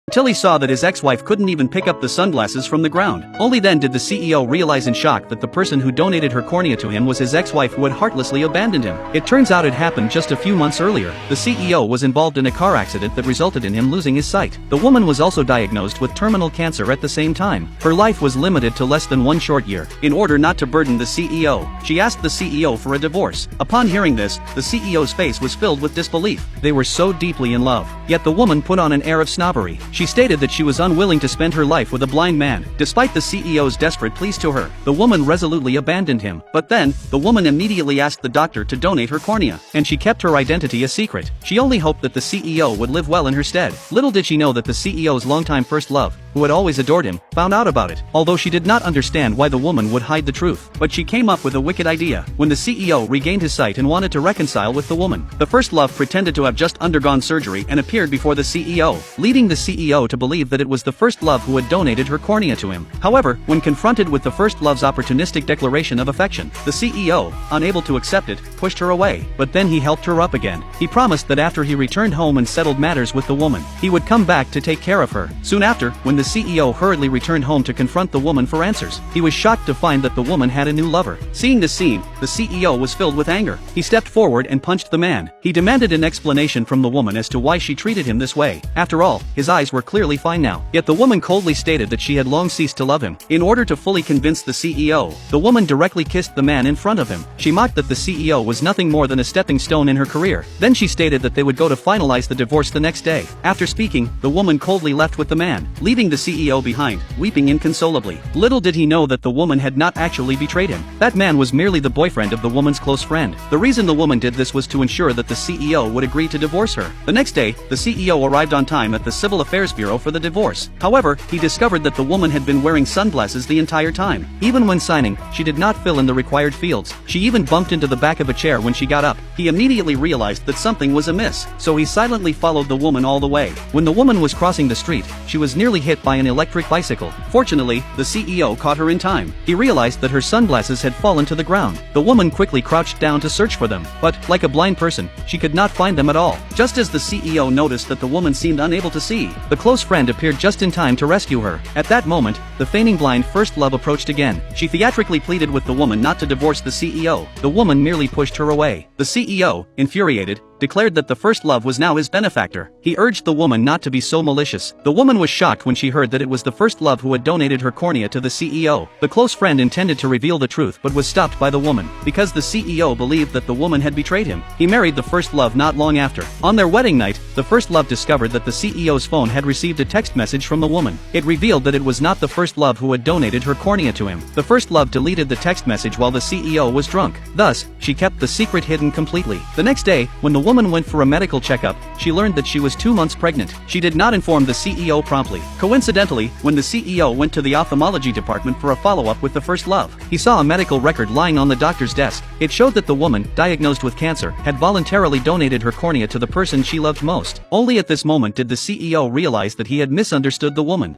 until he saw that his ex-wife couldn't even pick up the sunglasses from the ground. Only then did the CEO realize in shock that the person who donated her cornea to him was his ex-wife who had heartlessly abandoned him. It turns out it happened just a few months earlier. The CEO was involved in a car accident that resulted in him losing his sight. The woman was also diagnosed with terminal cancer at the same time. Her life was limited to less than 1 short year. In order not to burden the CEO, she asked the CEO for a divorce. Upon hearing this, the CEO's face was filled with disbelief. They were so deeply in love. Yet the woman put on an air of snobbery. She stated that she was unwilling to spend her life with a blind man. Despite the CEO's desperate pleas to her, the woman resolutely abandoned him. But then, the woman immediately asked the doctor to donate her cornea, and she kept her identity a secret. She only hoped that the CEO would live well in her stead. Little did she know that the CEO's longtime first love, who had always adored him, found out about it. Although she did not understand why the woman would hide the truth, but she came up with a wicked idea. When the CEO regained his sight and wanted to reconcile with the woman, the first love pretended to have just undergone surgery and appeared before the CEO, leading the CEO to believe that it was the first love who had donated her cornea to him. However, when confronted with the first love's opportunistic declaration of affection, the CEO, unable to accept it, pushed her away. But then he helped her up again. He promised that after he returned home and settled matters with the woman, he would come back to take care of her. Soon after, when the CEO hurriedly returned home to confront the woman for answers, he was shocked to find that the woman had a new lover. Seeing this scene, the CEO was filled with anger. He stepped forward and punched the man. He demanded an explanation from the woman as to why she treated him this way. After all, his eyes were clearly fine now. Yet the woman coldly stated that she had long ceased to love him. In order to fully convince the CEO, the woman directly kissed the man in front of him. She mocked that the CEO was nothing more than a stepping stone in her career. Then she stated that they would go to finalize the divorce the next day. After speaking, the woman coldly left with the man, leaving the CEO behind, weeping inconsolably. Little did he know that the woman had not actually betrayed him. That man was merely the boyfriend of the woman's close friend. The reason the woman did this was to ensure that the CEO would agree to divorce her. The next day, the CEO arrived on time at the Civil Affairs Bureau for the divorce. However, he discovered that the woman had been wearing sunglasses the entire time. Even when signing, she did not fill in the required fields. She even bumped into the back of a chair when she got up. He immediately realized that something was amiss, so he silently followed the woman all the way. When the woman was crossing the street, she was nearly hit by an electric bicycle. Fortunately, the CEO caught her in time. He realized that her sunglasses had fallen to the ground. The woman quickly crouched down to search for them, but, like a blind person, she could not find them at all. Just as the CEO noticed that the woman seemed unable to see, the close friend appeared just in time to rescue her. At that moment, the feigning blind first love approached again. She theatrically pleaded with the woman not to divorce the CEO. The woman merely pushed her away. The CEO, infuriated, declared that the first love was now his benefactor. He urged the woman not to be so malicious. The woman was shocked when she heard that it was the first love who had donated her cornea to the CEO. The close friend intended to reveal the truth but was stopped by the woman. Because the CEO believed that the woman had betrayed him, he married the first love not long after. On their wedding night, the first love discovered that the CEO's phone had received a text message from the woman. It revealed that it was not the first love who had donated her cornea to him. The first love deleted the text message while the CEO was drunk. Thus, she kept the secret hidden completely. The next day, when the woman went for a medical checkup, she learned that she was 2 months pregnant. She did not inform the CEO promptly. Coincidentally, when the CEO went to the ophthalmology department for a follow-up with the first love, he saw a medical record lying on the doctor's desk. It showed that the woman, diagnosed with cancer, had voluntarily donated her cornea to the person she loved most. Only at this moment did the CEO realize that he had misunderstood the woman.